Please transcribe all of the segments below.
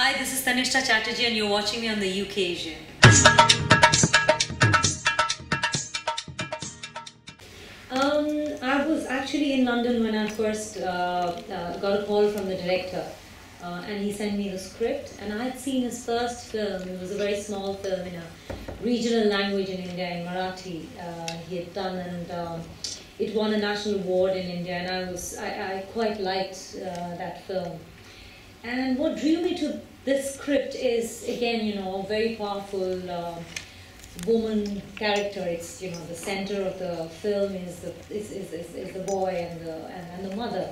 Hi, this is Tanishta Chatterjee and you're watching me on the UK Asian. I was actually in London when I first got a call from the director and he sent me the script, and I had seen his first film. It was a very small film in a regional language in India, in Marathi. He had done, and it won a national award in India, and I quite liked that film. And what drew me to this script is, again, a very powerful woman character. It's, the center of the film is the boy and the mother.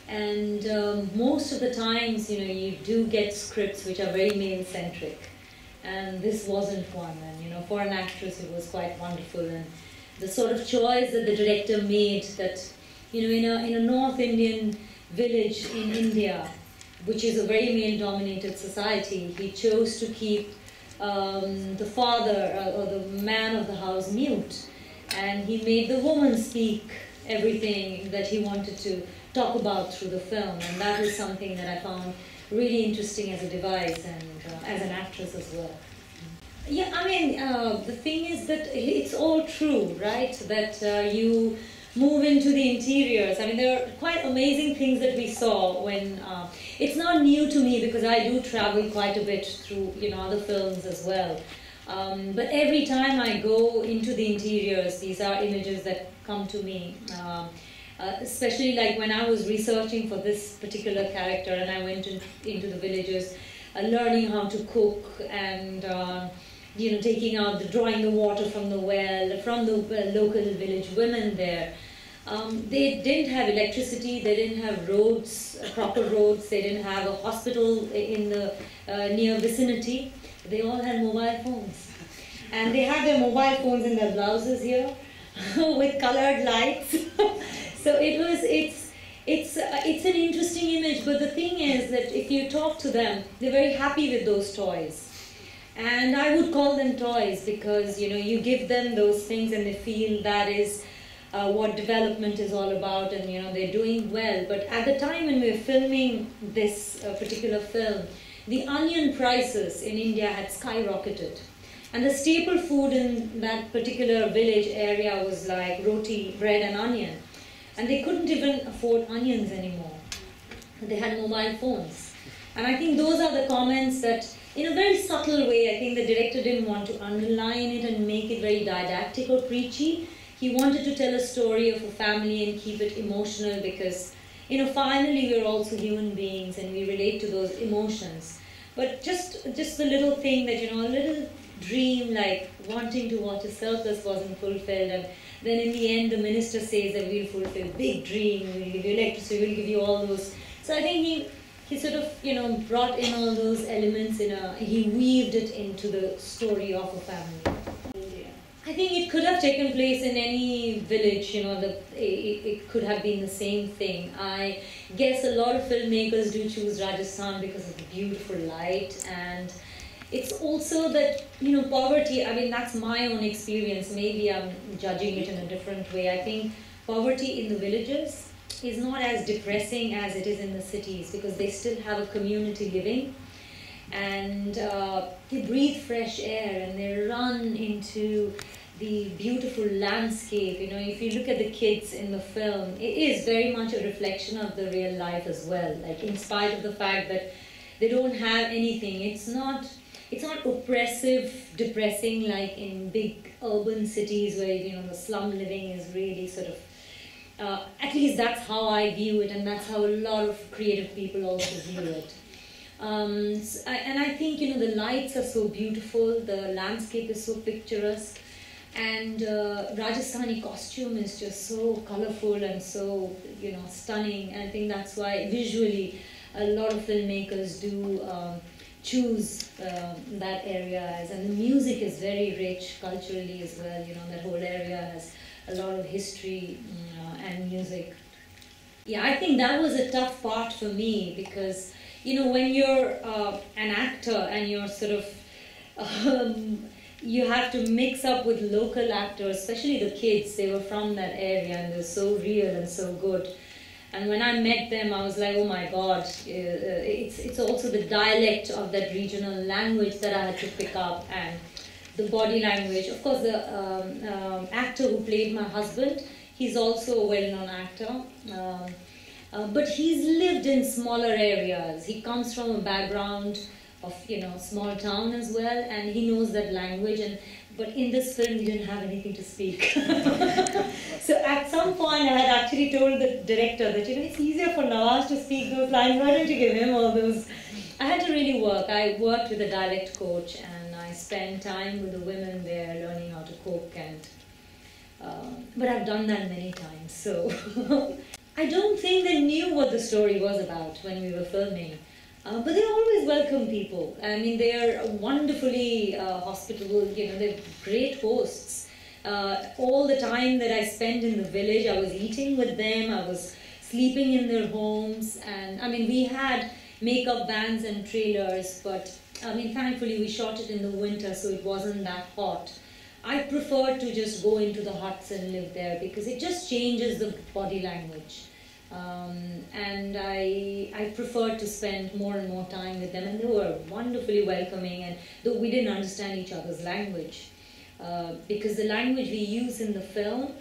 And most of the times, you do get scripts which are very male-centric. And this wasn't one. And, for an actress, it was quite wonderful. And the sort of choice that the director made, that, in a North Indian village in India, which is a very male-dominated society, he chose to keep the father or the man of the house mute, and he made the woman speak everything that he wanted to talk about through the film, and that is something that I found really interesting as a device and as an actress as well. Yeah, the thing is that it's all true, right? That you move into the interiors. There are quite amazing things that we saw when... it's not new to me because I do travel quite a bit through, other films as well. But every time I go into the interiors, these are images that come to me. Especially like when I was researching for this particular character and I went into the villages, learning how to cook and... drawing the water from the well, from the local village women there. They didn't have electricity, they didn't have roads, proper roads, they didn't have a hospital in the near vicinity. They all had mobile phones. And they had their mobile phones in their blouses here with colored lights. So it's an interesting image, but the thing is that if you talk to them, they're very happy with those toys. And I would call them toys because, you give them those things and they feel that is what development is all about, and, they're doing well. But at the time when we were filming this particular film, the onion prices in India had skyrocketed. And the staple food in that particular village area was like roti, bread and onion. And they couldn't even afford onions anymore. They had mobile phones. And I think those are the comments that, in a very subtle way, I think the director didn't want to underline it and make it very didactic or preachy. He wanted to tell a story of a family and keep it emotional because, finally we're also human beings and we relate to those emotions. But just the little thing that, a little dream like wanting to watch a circus wasn't fulfilled, and then in the end the minister says that we'll fulfill big dream, we'll give you electricity, we'll give you all those. So I think he sort of, brought in all those elements he weaved it into the story of a family. I think it could have taken place in any village, it could have been the same thing. I guess a lot of filmmakers do choose Rajasthan because of the beautiful light, and it's also that, poverty, that's my own experience. Maybe I'm judging it in a different way. I think poverty in the villages is not as depressing as it is in the cities because they still have a community living, and they breathe fresh air and they run into the beautiful landscape. If you look at the kids in the film, it is very much a reflection of the real life as well. Like, in spite of the fact that they don't have anything, it's not oppressive, depressing like in big urban cities where the slum living is really sort of at least that's how I view it, and that's how a lot of creative people also view it. And I think, the lights are so beautiful, the landscape is so picturesque, and Rajasthani costume is just so colorful and so, stunning. And I think that's why visually a lot of filmmakers do choose that area and the music is very rich culturally as well. That whole area has a lot of history and music. Yeah, I think that was a tough part for me because, when you're an actor and you're sort of, you have to mix up with local actors, especially the kids. They were from that area and they're so real and so good. And when I met them, I was like, oh my God, it's also the dialect of that regional language that I had to pick up, and the body language. Of course, the actor who played my husband, he's also a well-known actor. But he's lived in smaller areas. He comes from a background of, small town as well, and he knows that language. But in this film, he didn't have anything to speak. So at some point, I had actually told the director that, it's easier for Nawaz to speak those lines. Why don't you give him all those? I had to really work. I worked with a dialect coach, and I spent time with the women there learning how to cook. But I've done that many times. So I don't think they knew what the story was about when we were filming. But they always welcome people. I mean, they are wonderfully hospitable, they're great hosts. All the time that I spent in the village, I was eating with them, I was sleeping in their homes, and we had makeup vans and trailers, but thankfully we shot it in the winter, so it wasn't that hot. I prefer to just go into the huts and live there because it just changes the body language. And I preferred to spend more and more time with them, and they were wonderfully welcoming, and though we didn't understand each other's language, because the language we use in the film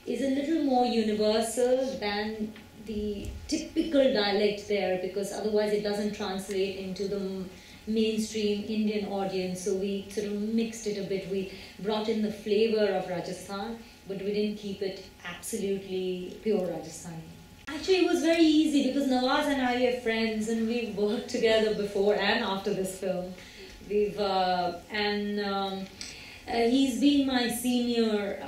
is a little more universal than the typical dialect there, because otherwise it doesn't translate into the mainstream Indian audience, so we sort of mixed it a bit. We brought in the flavor of Rajasthan, but we didn't keep it absolutely pure Rajasthani. Actually, it was very easy because Nawaz and I are friends, and we've worked together before and after this film. He's been my senior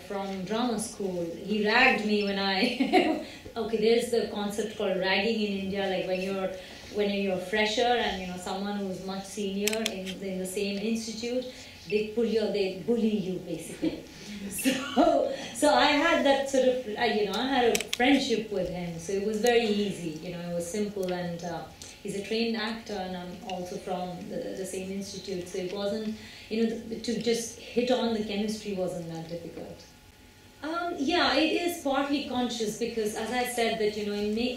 from drama school. He ragged me when I. Okay, there's the concept called ragging in India, like when you're fresher and someone who's much senior in the same institute, they bully you basically. So I had that sort of, I had a friendship with him, so it was very easy, it was simple, and he's a trained actor, and I'm also from the same institute, so it wasn't, to just hit on the chemistry wasn't that difficult. Yeah, it is partly conscious because, as I said, that,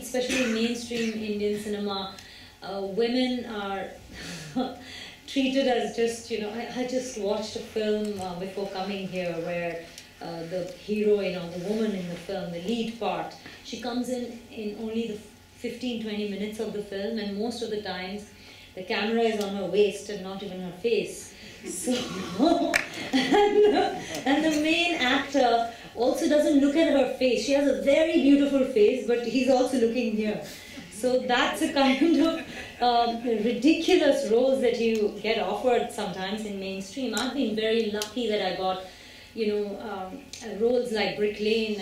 especially in mainstream Indian cinema, women are treated as just, I just watched a film before coming here where the heroine or the woman in the film, the lead part, she comes in only the 15-20 minutes of the film, and most of the times the camera is on her waist and not even her face. So, and the main actor also doesn't look at her face. She has a very beautiful face, but he's also looking here. So that's a kind of ridiculous roles that you get offered sometimes in mainstream. I've been very lucky that I got, roles like Brick Lane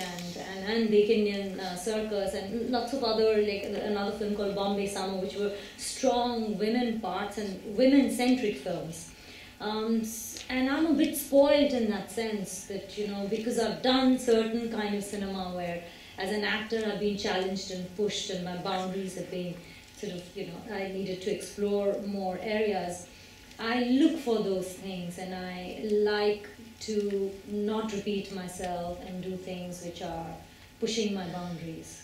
and Big Indian Circus and lots of other, like another film called Bombay Summer, which were strong women parts and women-centric films. And I'm a bit spoiled in that sense that, because I've done certain kind of cinema where as an actor I've been challenged and pushed and my boundaries have been sort of, I needed to explore more areas. I look for those things and I like to not repeat myself and do things which are pushing my boundaries.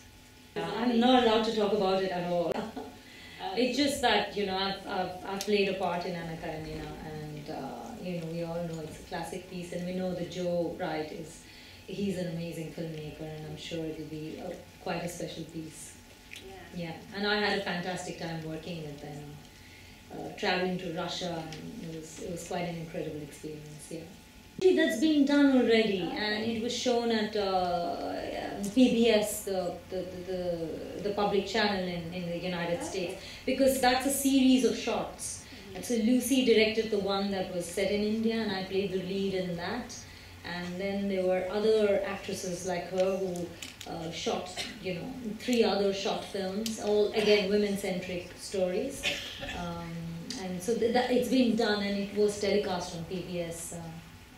I'm not allowed to talk about it at all. It's just that, I've played a part in Anna Karenina, and, we all know it's a classic piece, and we know that Joe Wright he's an amazing filmmaker, and I'm sure it'll be quite a special piece. Yeah, and I had a fantastic time working with them, traveling to Russia, and it was quite an incredible experience, yeah. That's been done already, and it was shown at PBS, the public channel in the United States, because that's a series of shots. And so Lucy directed the one that was set in India, and I played the lead in that. And then there were other actresses like her who shot, 3 other short films, all again women-centric stories. And so it's been done, and it was telecast on PBS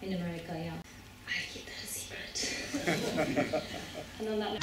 in America. Yeah, I keep that a secret. And on that